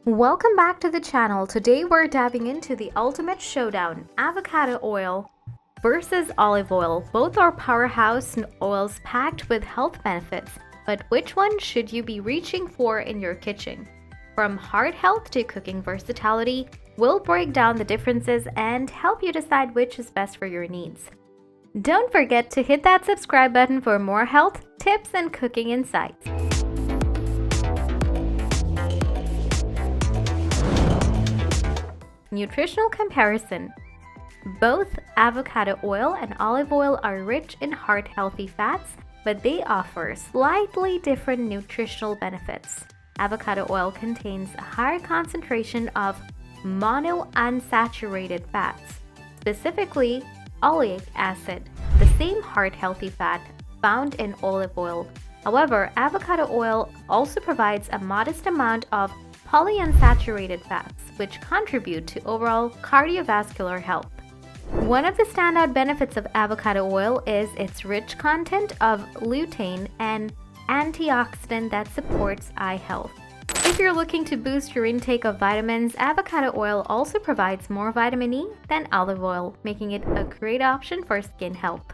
Welcome back to the channel. Today we're diving into the ultimate showdown, avocado oil versus olive oil. Both are powerhouse oils packed with health benefits, but which one should you be reaching for in your kitchen? From heart health to cooking versatility, we'll break down the differences and help you decide which is best for your needs. Don't forget to hit that subscribe button for more health tips and cooking insights. Nutritional comparison. Both avocado oil and olive oil are rich in heart-healthy fats, but they offer slightly different nutritional benefits. Avocado oil contains a higher concentration of monounsaturated fats, specifically oleic acid, the same heart-healthy fat found in olive oil. However, avocado oil also provides a modest amount of polyunsaturated fats, which contribute to overall cardiovascular health. One of the standout benefits of avocado oil is its rich content of lutein, an antioxidant that supports eye health. If you're looking to boost your intake of vitamins, avocado oil also provides more vitamin E than olive oil, making it a great option for skin health.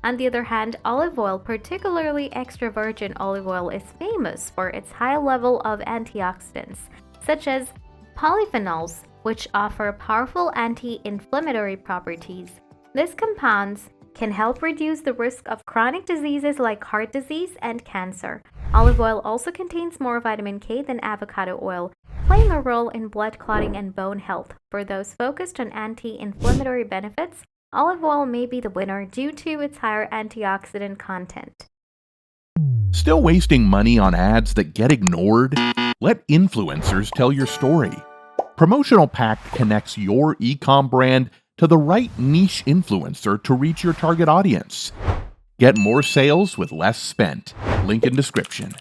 On the other hand, olive oil, particularly extra virgin olive oil, is famous for its high level of antioxidants, such as polyphenols, which offer powerful anti-inflammatory properties. These compounds can help reduce the risk of chronic diseases like heart disease and cancer. Olive oil also contains more vitamin K than avocado oil, playing a role in blood clotting and bone health. For those focused on anti-inflammatory benefits, olive oil may be the winner due to its higher antioxidant content. Still wasting money on ads that get ignored? Let influencers tell your story. Promotional Pact connects your e-com brand to the right niche influencer to reach your target audience. Get more sales with less spent. Link in description.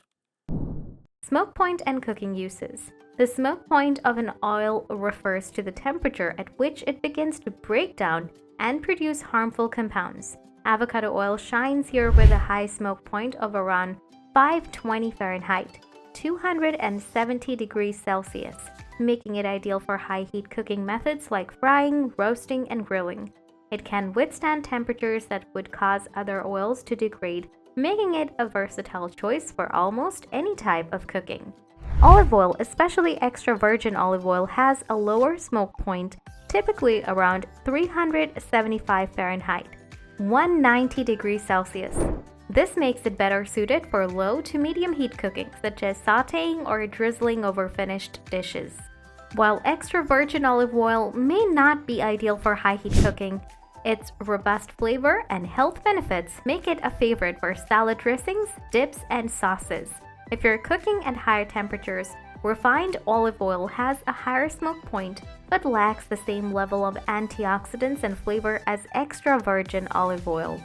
Smoke point and cooking uses. The smoke point of an oil refers to the temperature at which it begins to break down and produce harmful compounds. Avocado oil shines here with a high smoke point of around 520 Fahrenheit, 270 degrees Celsius, making it ideal for high-heat cooking methods like frying, roasting, and grilling. It can withstand temperatures that would cause other oils to degrade, making it a versatile choice for almost any type of cooking. Olive oil, especially extra virgin olive oil, has a lower smoke point, typically around 375 Fahrenheit, 190 degrees Celsius. This makes it better suited for low to medium heat cooking, such as sautéing or drizzling over finished dishes. While extra virgin olive oil may not be ideal for high heat cooking, its robust flavor and health benefits make it a favorite for salad dressings, dips, and sauces. If you're cooking at higher temperatures, refined olive oil has a higher smoke point but lacks the same level of antioxidants and flavor as extra virgin olive oil.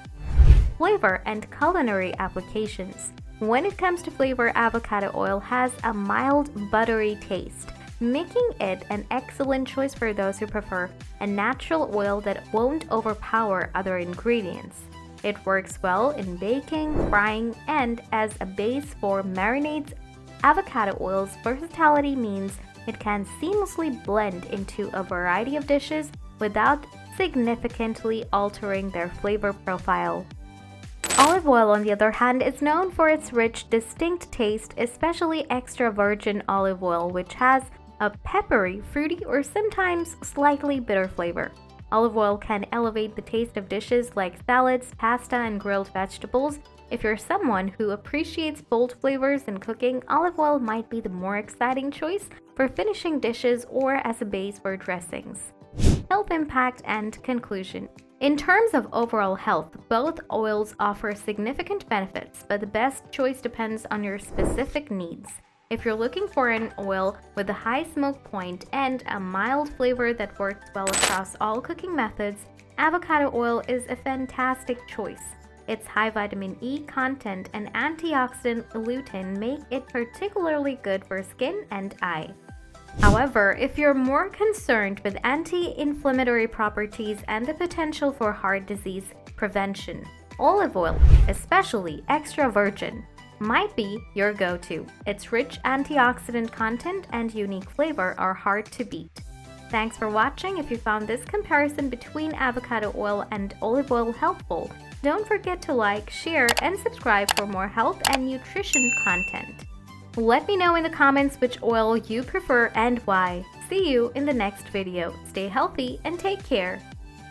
Flavor and culinary applications. When it comes to flavor, avocado oil has a mild, buttery taste, making it an excellent choice for those who prefer a natural oil that won't overpower other ingredients. It works well in baking, frying, and as a base for marinades. Avocado oil's versatility means it can seamlessly blend into a variety of dishes without significantly altering their flavor profile. Olive oil, on the other hand, is known for its rich, distinct taste, especially extra virgin olive oil, which has a peppery, fruity, or sometimes slightly bitter flavor. Olive oil can elevate the taste of dishes like salads, pasta, and grilled vegetables. If you're someone who appreciates bold flavors in cooking, olive oil might be the more exciting choice for finishing dishes or as a base for dressings. Health impact and conclusion. In terms of overall health, both oils offer significant benefits, but the best choice depends on your specific needs. If you're looking for an oil with a high smoke point and a mild flavor that works well across all cooking methods, avocado oil is a fantastic choice. Its high vitamin E content and antioxidant lutein make it particularly good for skin and eye. However, if you're more concerned with anti-inflammatory properties and the potential for heart disease prevention, olive oil, especially extra virgin, might be your go-to. Its rich antioxidant content and unique flavor are hard to beat. Thanks for watching. If you found this comparison between avocado oil and olive oil helpful, don't forget to like, share, and subscribe for more health and nutrition content. Let me know in the comments which oil you prefer and why. See you in the next video. Stay healthy and take care.